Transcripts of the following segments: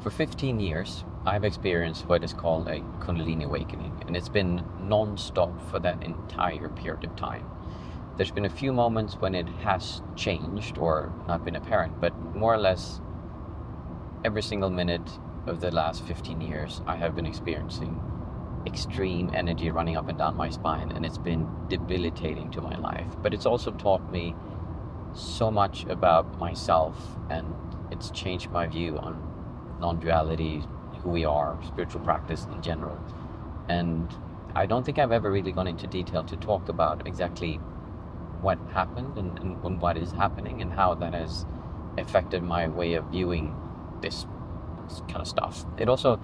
For 15 years, I've experienced what is called a Kundalini awakening, and it's been non-stop for that entire period of time. There's been a few moments when it has changed or not been apparent, but more or less every single minute of the last 15 years, I have been experiencing extreme energy running up and down my spine, and it's been debilitating to my life. But it's also taught me so much about myself, and it's changed my view on non-duality, who we are, spiritual practice in general. And I don't think I've ever really gone into detail to talk about exactly what happened and what is happening and how that has affected my way of viewing this kind of stuff. It also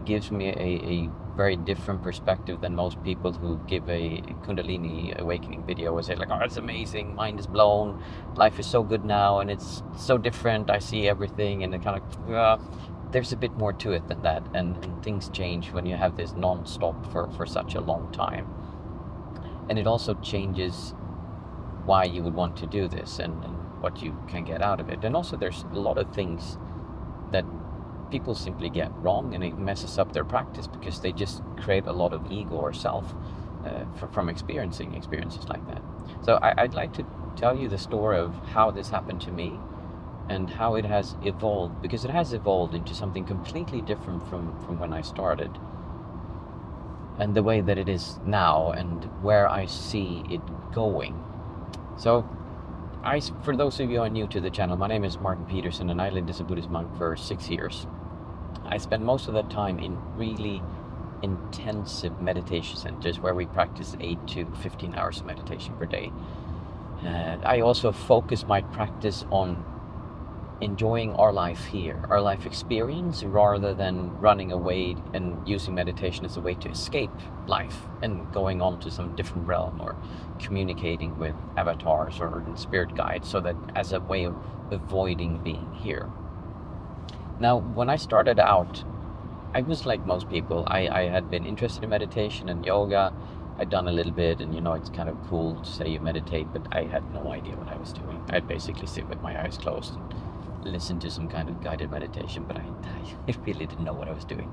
gives me a very different perspective than most people who give a Kundalini awakening video and say like, oh, it's amazing, mind is blown, life is so good now, and it's so different, I see everything, and it kind of, there's a bit more to it than that, and things change when you have this non-stop for such a long time. And it also changes why you would want to do this and what you can get out of it. And also there's a lot of things that people simply get wrong, and it messes up their practice because they just create a lot of ego or self from experiencing experiences like that. So I'd like to tell you the story of how this happened to me and how it has evolved, because it has evolved into something completely different from when I started, and the way that it is now and where I see it going. So for those of you who are new to the channel, my name is Martin Peterson, and I lived as a Buddhist monk for 6 years. I spent most of that time in really intensive meditation centers where we practice 8 to 15 hours of meditation per day. I also focus my practice on enjoying our life here, our life experience, rather than running away and using meditation as a way to escape life and going on to some different realm or communicating with avatars or spirit guides, so that as a way of avoiding being here. Now, when I started out, I was like most people. I had been interested in meditation and yoga. I'd done a little bit, and it's kind of cool to say you meditate, but I had no idea what I was doing. I'd basically sit with my eyes closed and listen to some kind of guided meditation, but I really didn't know what I was doing.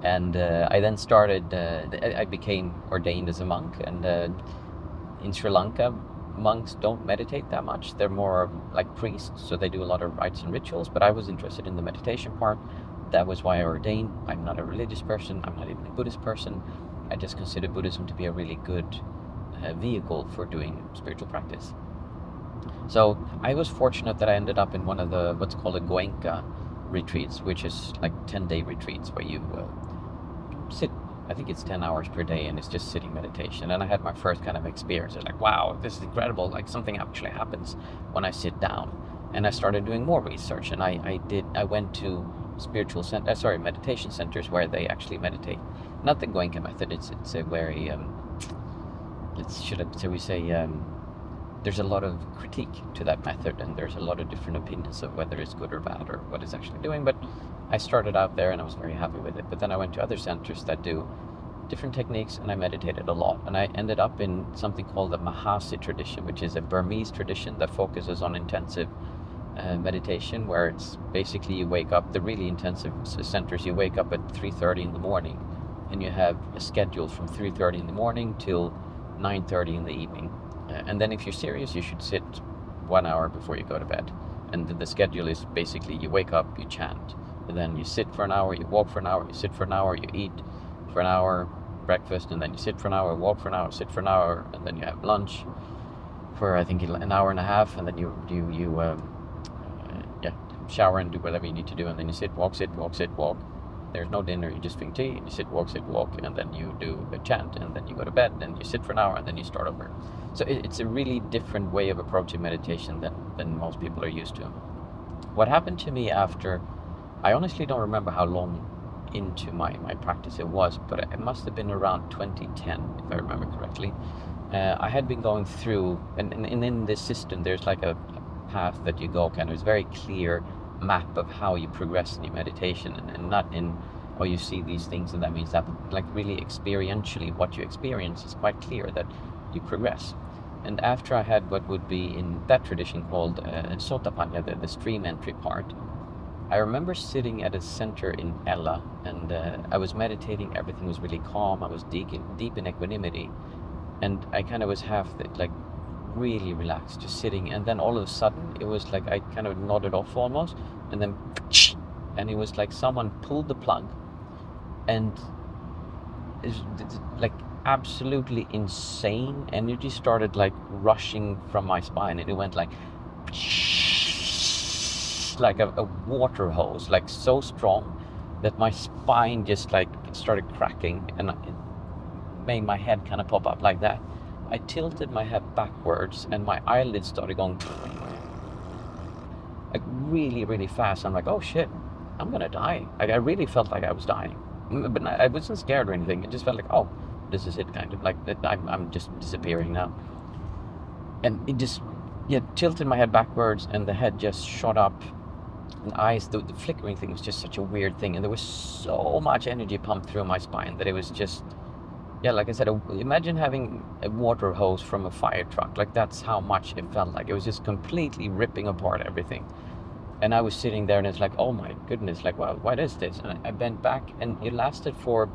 And I then started, I became ordained as a monk, and in Sri Lanka, monks don't meditate that much. They're more like priests, so they do a lot of rites and rituals, but I was interested in the meditation part. That was why I ordained. I'm not a religious person, I'm not even a Buddhist person. I just consider Buddhism to be a really good vehicle for doing spiritual practice. So I was fortunate that I ended up in one of the what's called a Goenka retreats, which is like 10-day retreats where you sit, I think it's 10 hours per day, and it's just sitting meditation. And I had my first kind of experience. I was like, wow, this is incredible. Like, something actually happens when I sit down. And I started doing more research, and I went to meditation centers where they actually meditate. Not the Goenka method. It's a very there's a lot of critique to that method, and there's a lot of different opinions of whether it's good or bad or what it's actually doing. But I started out there and I was very happy with it. But then I went to other centers that do different techniques, and I meditated a lot. And I ended up in something called the Mahasi tradition, which is a Burmese tradition that focuses on intensive meditation, where it's basically you wake up, the really intensive centers, you wake up at 3:30 in the morning, and you have a schedule from 3:30 in the morning till 9:30 in the evening. And then if you're serious, you should sit 1 hour before you go to bed. And the schedule is basically you wake up, you chant, and then you sit for an hour, you walk for an hour, you sit for an hour, you eat for an hour, breakfast, and then you sit for an hour, walk for an hour, sit for an hour, and then you have lunch for I think an hour and a half, and then you shower and do whatever you need to do, and then you sit, walk, walk. There's no dinner, you just drink tea, and you sit, walk, and then you do a chant, and then you go to bed, and you sit for an hour, and then you start over. So it's a really different way of approaching meditation than most people are used to. What happened to me after, I honestly don't remember how long into my practice it was, but it must have been around 2010, if I remember correctly. I had been going through, and in this system, there's like a path that you go, kind of, it's very clear map of how you progress in your meditation, and not in, oh, you see these things and that means that, but like really experientially what you experience is quite clear that you progress. And after I had what would be in that tradition called Sotapanna, the stream entry part, I remember sitting at a center in Ella, and I was meditating. Everything was really calm. I was deep in equanimity, and I kind of was like really relaxed, just sitting. And then all of a sudden, it was like I kind of nodded off almost, and then, and it was like someone pulled the plug, and it's like absolutely insane energy started like rushing from my spine, and it went like a water hose, like so strong that my spine just like started cracking, and it made my head kind of pop up like that. I tilted my head backwards, and my eyelids started going like really, really fast. I'm like, oh shit, I'm gonna die. Like I really felt like I was dying, but I wasn't scared or anything. It just felt like, oh, this is it, kind of like that. I'm just disappearing now, and it just tilted my head backwards, and the head just shot up. And eyes, the flickering thing was just such a weird thing, and there was so much energy pumped through my spine that it was just, like I said, imagine having a water hose from a fire truck. Like that's how much it felt like. It was just completely ripping apart everything. And I was sitting there, and it's like, oh my goodness, like, wow, what is this? And I bent back, and it lasted for,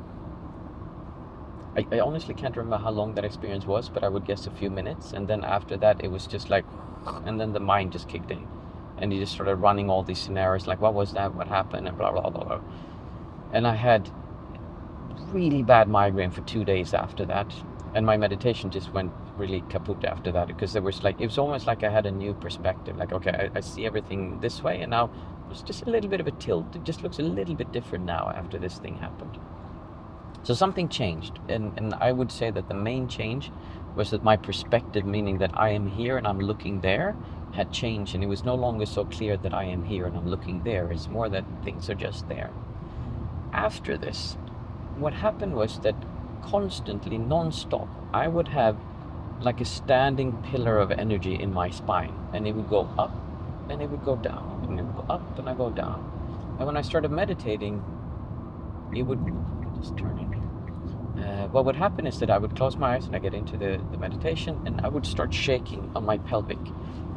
I honestly can't remember how long that experience was, but I would guess a few minutes. And then after that, it was just like, and then the mind just kicked in. And he just started running all these scenarios, like, what was that? What happened? And blah, blah, blah, blah. And I had really bad migraine for 2 days after that. And my meditation just went really kaput after that, because there was like, it was almost like I had a new perspective. Like, okay, I see everything this way, and now there's just a little bit of a tilt. It just looks a little bit different now after this thing happened. So something changed. And I would say that the main change was that my perspective, meaning that I am here and I'm looking there, had changed, and it was no longer so clear that I am here and I'm looking there. It's more that things are just there. After this, what happened was that constantly, non-stop, I would have like a standing pillar of energy in my spine, and it would go up and it would go down, and it would go up and I go down. And when I started meditating, it would just turn in. What would happen is that I would close my eyes and I get into the meditation, and I would start shaking on my pelvic,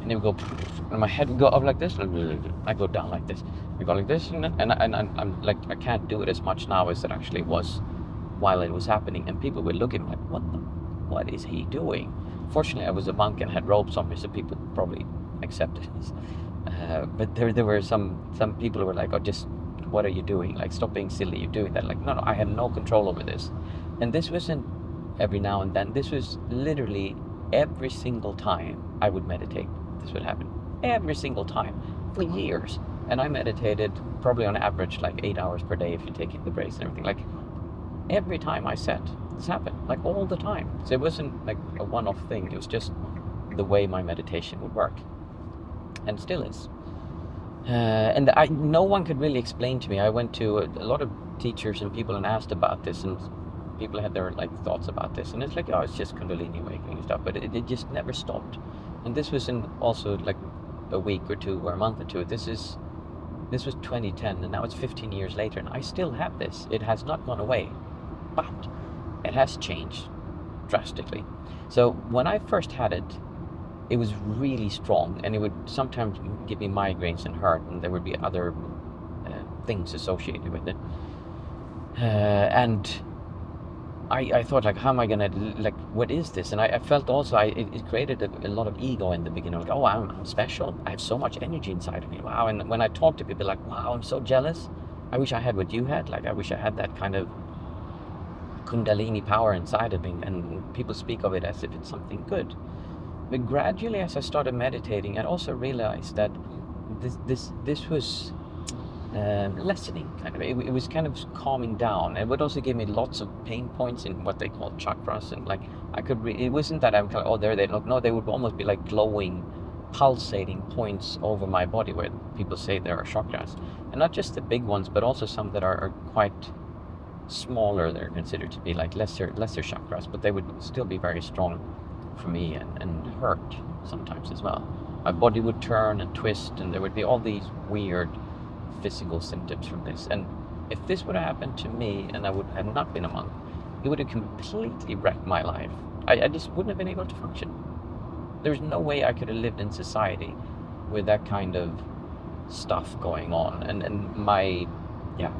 and it would go, and my head would go up like this, and I go down like this, I go like this, and I'm like, I can't do it as much now as it actually was while it was happening. And people would look at me like, what is he doing? Fortunately, I was a monk and had robes on me, so people probably accepted this. But there were some people who were like, oh, just, what are you doing? Like, stop being silly, you're doing that. Like, no, I had no control over this. And this wasn't every now and then. This was literally every single time I would meditate, this would happen. Every single time, for years. And I meditated probably on average like 8 hours per day if you're taking the breaks and everything. Like, every time I sat, this happened, like all the time. So it wasn't like a one-off thing. It was just the way my meditation would work. And still is. And no one could really explain to me. I went to a lot of teachers and people and asked about this, and people had their like thoughts about this, and it's like, oh, it's just Kundalini awakening and stuff, but it just never stopped. And this was in also like a week or two or a month or two. This was 2010, and now it's 15 years later, and I still have this. It has not gone away, but it has changed drastically. So when I first had it, it was really strong, and it would sometimes give me migraines and hurt, and there would be other things associated with it. And I thought, like, how am I gonna, like, what is this? And I felt also, it created a lot of ego in the beginning. Like, oh, I'm special. I have so much energy inside of me. Wow. And when I talk to people, like, wow, I'm so jealous. I wish I had what you had. Like, I wish I had that kind of Kundalini power inside of me. And people speak of it as if it's something good. But gradually, as I started meditating, I also realized that this was lessening, kind of. It was kind of calming down. It would also give me lots of pain points in what they call chakras, and like I could it wasn't that I'm kind of, oh, there they look. No, they would almost be like glowing, pulsating points over my body where people say there are chakras, and not just the big ones, but also some that are quite smaller. They're considered to be like lesser chakras, but they would still be very strong for me, and hurt sometimes as well. My body would turn and twist, and there would be all these weird physical symptoms from this. And if this would have happened to me and I would have not been a monk, it would have completely wrecked my life. I just wouldn't have been able to function. There's no way I could have lived in society with that kind of stuff going on, and my, yeah,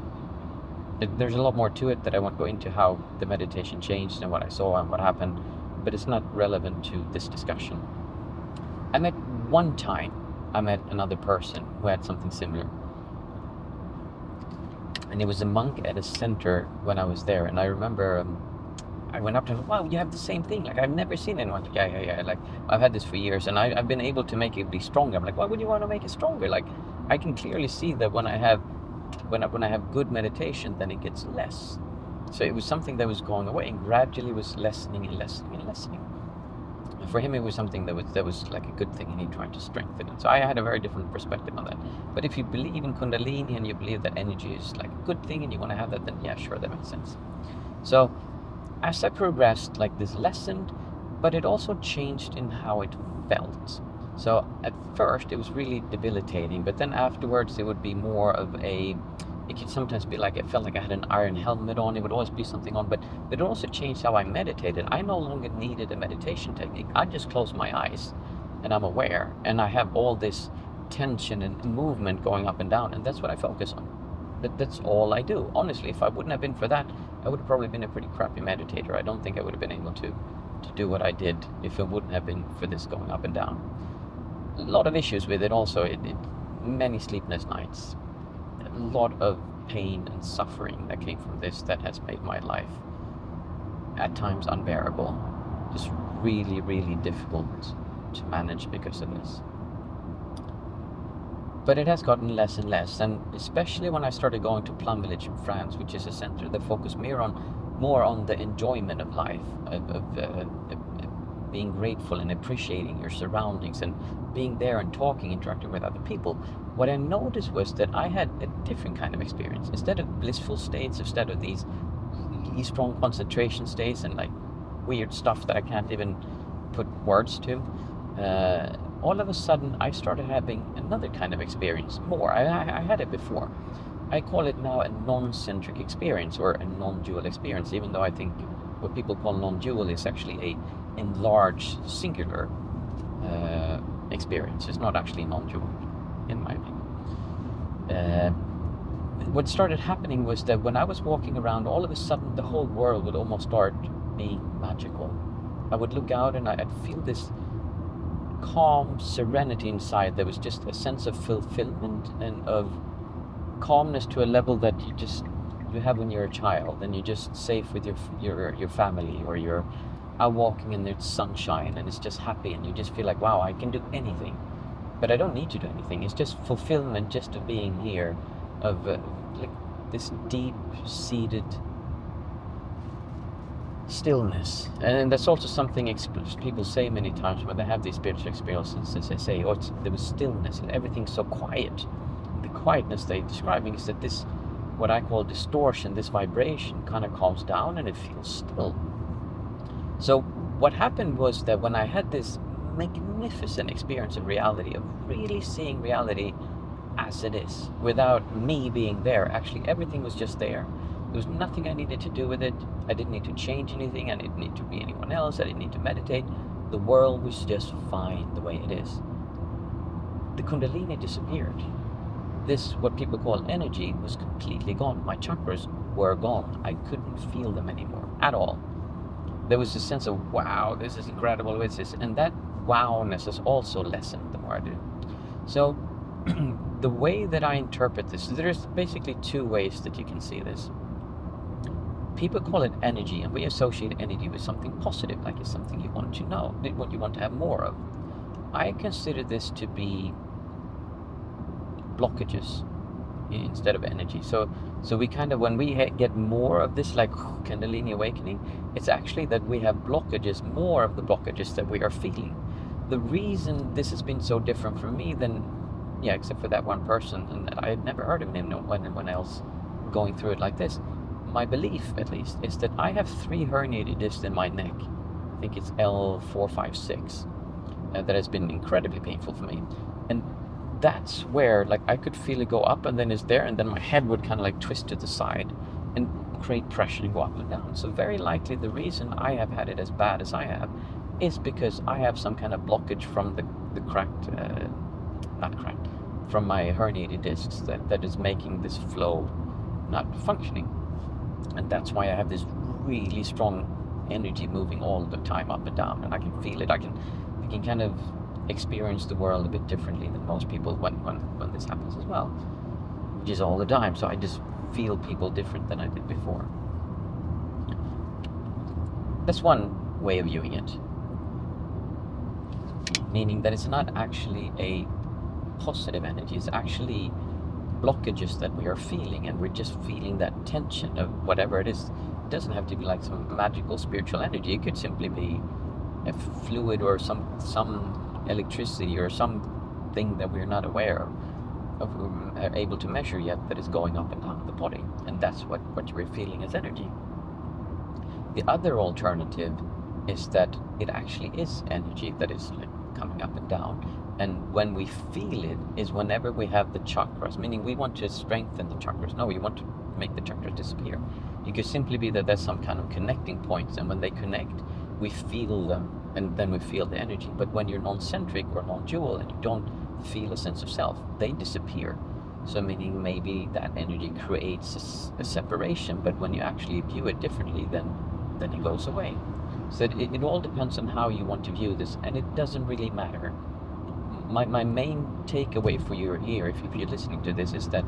there's a lot more to it that I won't go into, how the meditation changed and what I saw and what happened, but it's not relevant to this discussion. I met another person who had something similar, and it was a monk at a center when I was there, and I remember I went up to him, wow, you have the same thing, like I've never seen anyone, like, yeah, like I've had this for years, and I've been able to make it be stronger. I'm like, why would you want to make it stronger? Like, I can clearly see that when I have good meditation, then it gets less. So it was something that was going away and gradually was lessening and lessening and lessening. And for him, it was something that was like a good thing, and he tried to strengthen it. So I had a very different perspective on that. But if you believe in Kundalini and you believe that energy is like a good thing and you want to have that, then yeah, sure, that makes sense. So as I progressed, like, this lessened, but it also changed in how it felt. So at first it was really debilitating, but then afterwards it would be more of it could sometimes be like, it felt like I had an iron helmet on. It would always be something on, but it also changed how I meditated. I no longer needed a meditation technique. I just close my eyes and I'm aware, and I have all this tension and movement going up and down, and that's what I focus on. That's all I do. Honestly, if I wouldn't have been for that, I would have probably been a pretty crappy meditator. I don't think I would have been able to do what I did if it wouldn't have been for this going up and down. A lot of issues with it also. Many sleepless nights, a lot of pain and suffering that came from this, that has made my life at times unbearable, just really, really difficult to manage because of this. But it has gotten less and less, and especially when I started going to Plum Village in France, which is a center that focuses more on the enjoyment of life, of being grateful and appreciating your surroundings and being there and talking, interacting with other people. What I noticed was that I had a different kind of experience. Instead of blissful states, instead of these really strong concentration states and like weird stuff that I can't even put words to, all of a sudden I started having another kind of experience. I had it before. I call it now a non-centric experience, or a non-dual experience, even though I think what people call non-dual is actually a enlarged singular experience. It's not actually non-dual, in my opinion. What started happening was that when I was walking around, all of a sudden the whole world would almost start being magical. I would look out and I'd feel this calm serenity inside. There was just a sense of fulfillment and of calmness to a level that you have when you're a child and you're just safe with your family, or you're out walking and there's sunshine and it's just happy and you just feel like, wow, I can do anything, but I don't need to do anything. It's just fulfillment just of being here, of like this deep-seated stillness. And that's also something people say many times when they have these spiritual experiences. They say, oh, there was stillness and everything's so quiet. The quietness they're describing is that this, what I call distortion, this vibration kind of calms down and it feels still. So what happened was that when I had this magnificent experience of reality, of really seeing reality as it is, without me being there, actually everything was just there. There was nothing I needed to do with it. I didn't need to change anything. I didn't need to be anyone else. I didn't need to meditate. The world was just fine the way it is. The Kundalini disappeared. This, what people call energy, was completely gone. My chakras were gone. I couldn't feel them anymore at all. There was a sense of, wow, this is incredible, what's this? And that wowness has also lessened the more I do. So the way that I interpret this, there's basically two ways that you can see this. People call it energy, and we associate energy with something positive, like it's something you want to know, what you want to have more of. I consider this to be blockages instead of energy. So we kind of, when we get more of this, like Kundalini awakening, it's actually that we have blockages, more of the blockages that we are feeling. The reason this has been so different for me than, except for that one person, and I had never heard of anyone else going through it like this. My belief, at least, is that I have 3 herniated discs in my neck. I think it's L456. That has been incredibly painful for me. And that's where, like, I could feel it go up and then it's there, and then my head would kind of like twist to the side and create pressure and go up and down. So very likely the reason I have had it as bad as I have is because I have some kind of blockage from the from my herniated discs that is making this flow not functioning. And that's why I have this really strong energy moving all the time up and down, and I can feel it. I can kind of experience the world a bit differently than most people when this happens as well, which is all the time. So I just feel people different than I did before. That's one way of viewing it, meaning that it's not actually a positive energy, it's actually blockages that we are feeling, and we're just feeling that tension of whatever it is. It doesn't have to be like some magical spiritual energy. It could simply be a fluid or some electricity or something that we're not aware of are able to measure yet, that is going up and down the body, and that's what you're feeling as energy. The other alternative is that it actually is energy that is like coming up and down, and when we feel it is whenever we have the chakras, meaning we want to strengthen the chakras. No, we want to make the chakras disappear. It could simply be that there's some kind of connecting points, and when they connect, we feel them, and then we feel the energy. But when you're non-centric or non-dual and you don't feel a sense of self, they disappear. So meaning maybe that energy creates a separation, but when you actually view it differently, then it goes away. So it all depends on how you want to view this, and it doesn't really matter. My main takeaway for you here, if you're listening to this, is that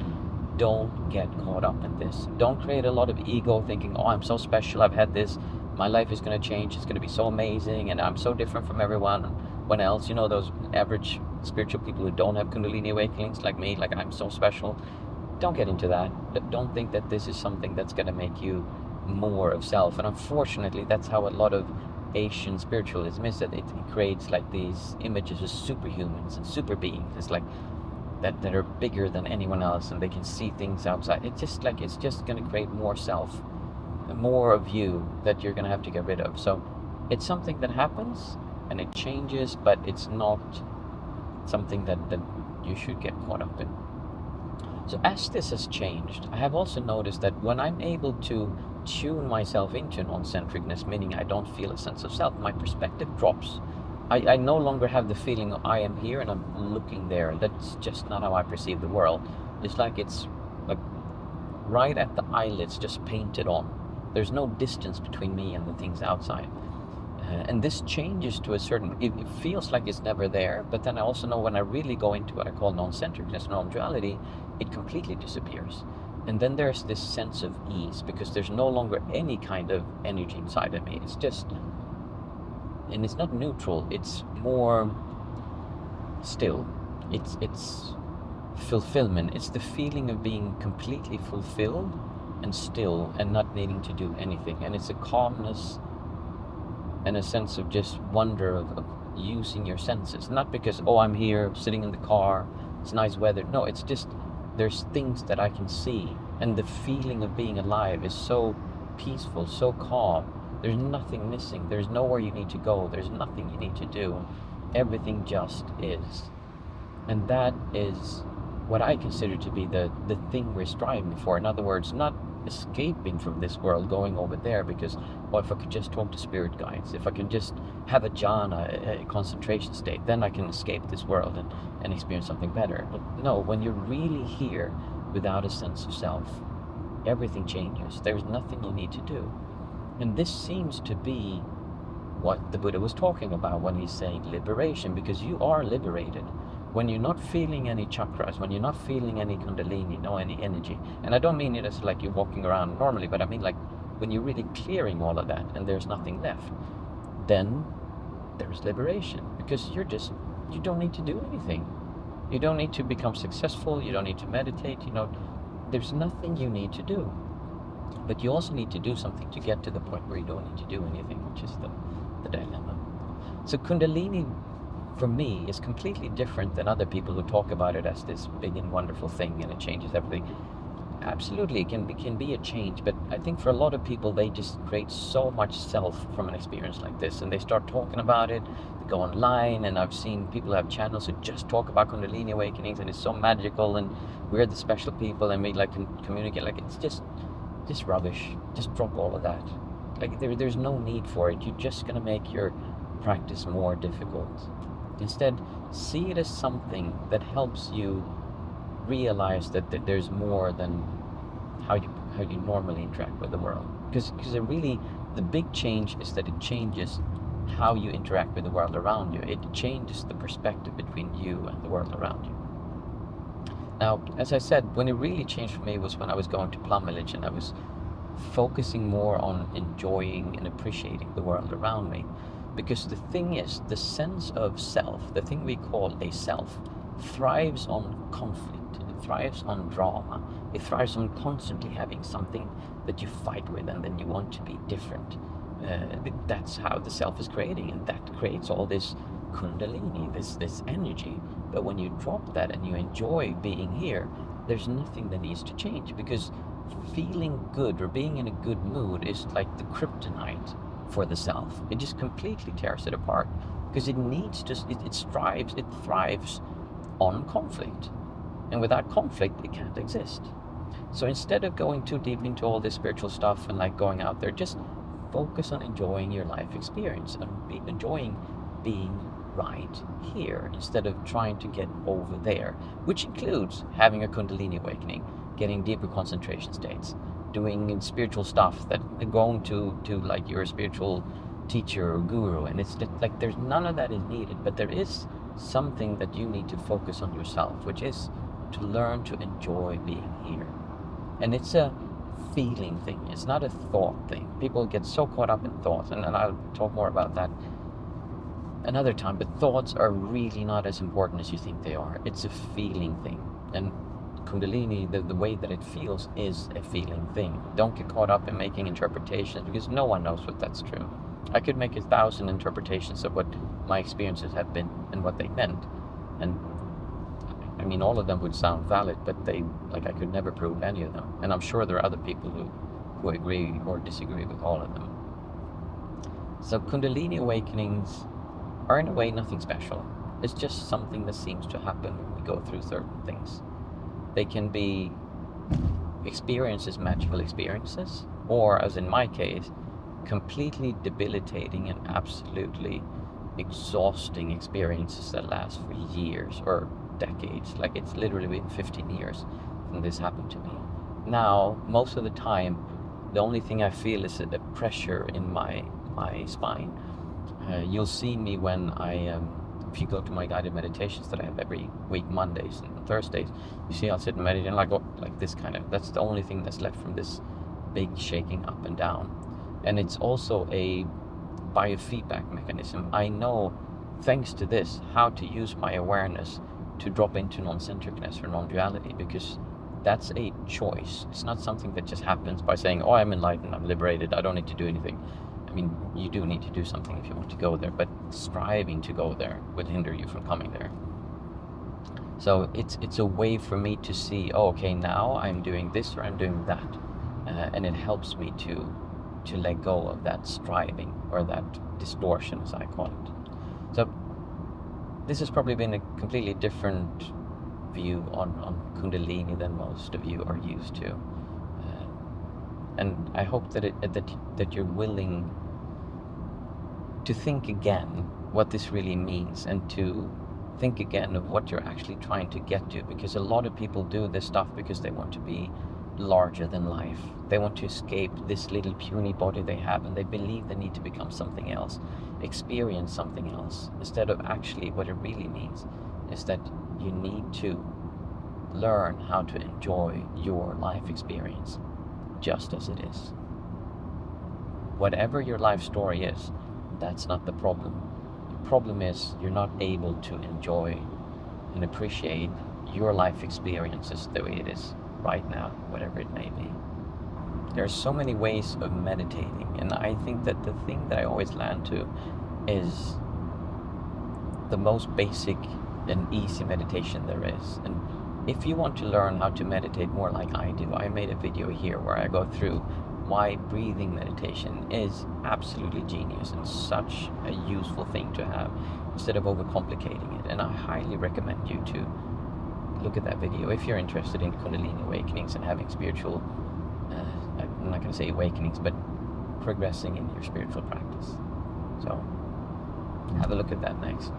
don't get caught up in this. Don't create a lot of ego thinking, oh, I'm so special, I've had this, my life is going to change, it's going to be so amazing, and I'm so different from everyone else. You know, those average spiritual people who don't have Kundalini awakenings like me, like I'm so special. Don't get into that. Don't think that this is something that's going to make you more of self. And unfortunately, that's how a lot of Asian spiritualism is, that it creates like these images of superhumans and super beings. It's like that are bigger than anyone else, and they can see things outside. It's just going to create more self, more of you that you're going to have to get rid of. So it's something that happens and it changes, but it's not something that you should get caught up in. So as this has changed, I have also noticed that when I'm able to tune myself into non-centricness, meaning I don't feel a sense of self, my perspective drops. I no longer have the feeling of I am here and I'm looking there. That's just not how I perceive the world. It's like right at the eyelids, just painted on. There's no distance between me and the things outside. And this changes to a certain, it feels like it's never there, but then I also know when I really go into what I call non-centeredness, non-duality, it completely disappears. And then there's this sense of ease, because there's no longer any kind of energy inside of me. It's just, and it's not neutral, it's more still. It's fulfillment. It's the feeling of being completely fulfilled and still and not needing to do anything. And it's a calmness and a sense of just wonder of using your senses. Not because, oh, I'm here sitting in the car, it's nice weather. No, it's just there's things that I can see, and the feeling of being alive is so peaceful, so calm. There's nothing missing. There's nowhere you need to go. There's nothing you need to do. Everything just is. And that is what I consider to be the thing we're striving for. In other words, not escaping from this world, going over there, because, well, if I could just talk to spirit guides, if I can just have a jhana, a concentration state, then I can escape this world and experience something better. But no, when you're really here without a sense of self, everything changes. There's nothing you need to do. And this seems to be what the Buddha was talking about when he's saying liberation, because you are liberated. When you're not feeling any chakras, when you're not feeling any Kundalini, no any energy, and I don't mean it as like you're walking around normally, but I mean like when you're really clearing all of that and there's nothing left, then there's liberation, because you don't need to do anything. You don't need to become successful, you don't need to meditate, there's nothing you need to do. But you also need to do something to get to the point where you don't need to do anything, which is the dilemma. So Kundalini, for me, is completely different than other people who talk about it as this big and wonderful thing and it changes everything. Absolutely, it can be a change, but I think for a lot of people, they just create so much self from an experience like this, and they start talking about it, they go online, and I've seen people have channels who just talk about Kundalini awakenings, and it's so magical, and we're the special people, and we like can communicate, like it's just rubbish. Just drop all of that. Like there's no need for it. You're just gonna make your practice more difficult. Instead, see it as something that helps you realize that there's more than how you normally interact with the world. Because it really, the big change is that it changes how you interact with the world around you. It changes the perspective between you and the world around you. Now, as I said, when it really changed for me was when I was going to Plum Village and I was focusing more on enjoying and appreciating the world around me. Because the thing is, the sense of self, the thing we call a self, thrives on conflict, it thrives on drama, it thrives on constantly having something that you fight with and then you want to be different. That's how the self is creating, and that creates all this Kundalini, this energy. But when you drop that and you enjoy being here, there's nothing that needs to change, because feeling good or being in a good mood is like the kryptonite for the self. It just completely tears it apart, because it needs to, it thrives on conflict, and without conflict it can't exist. So instead of going too deep into all this spiritual stuff and like going out there, just focus on enjoying your life experience and enjoying being right here instead of trying to get over there, which includes having a Kundalini awakening, getting deeper concentration states, doing spiritual stuff, that going to like your spiritual teacher or guru. And it's like there's none of that is needed, but there is something that you need to focus on yourself, which is to learn to enjoy being here. And it's a feeling thing, it's not a thought thing. People get so caught up in thoughts, and I'll talk more about that another time, but thoughts are really not as important as you think they are. It's a feeling thing, and Kundalini, the way that it feels, is a feeling thing. Don't get caught up in making interpretations, because no one knows what that's true. I could make 1,000 interpretations of what my experiences have been and what they meant, and I mean, all of them would sound valid, but I could never prove any of them. And I'm sure there are other people who agree or disagree with all of them. So Kundalini awakenings are in a way nothing special. It's just something that seems to happen when we go through certain things. They can be experiences, magical experiences, or as in my case, completely debilitating and absolutely exhausting experiences that last for years or decades. Like, it's literally been 15 years when this happened to me. Now, most of the time, the only thing I feel is a pressure in my spine. You'll see me when if you go to my guided meditations that I have every week, Mondays and Thursdays, you see I'll sit and meditate and I go like this kind of, that's the only thing that's left from this big shaking up and down. And it's also a biofeedback mechanism. I know, thanks to this, how to use my awareness to drop into non-centeredness or non-duality, because that's a choice. It's not something that just happens by saying, oh, I'm enlightened, I'm liberated, I don't need to do anything. I mean, you do need to do something if you want to go there, but striving to go there would hinder you from coming there. So it's a way for me to see, oh, okay, now I'm doing this or I'm doing that, and it helps me to let go of that striving or that distortion, as I call it. So this has probably been a completely different view on Kundalini than most of you are used to, and I hope that you're willing to think again what this really means, and to think again of what you're actually trying to get to, because a lot of people do this stuff because they want to be larger than life. They want to escape this little puny body they have, and they believe they need to become something else, experience something else, instead of actually what it really means is that you need to learn how to enjoy your life experience just as it is. Whatever your life story is, that's not the problem. The problem is you're not able to enjoy and appreciate your life experiences the way it is right now, whatever it may be. There are so many ways of meditating, and I think that the thing that I always land to is the most basic and easy meditation there is. And if you want to learn how to meditate more like I do, I made a video here where I go through why breathing meditation is absolutely genius and such a useful thing to have instead of overcomplicating it. And I highly recommend you to look at that video if you're interested in Kundalini awakenings and having spiritual, I'm not going to say awakenings, but progressing in your spiritual practice. So have a look at that next.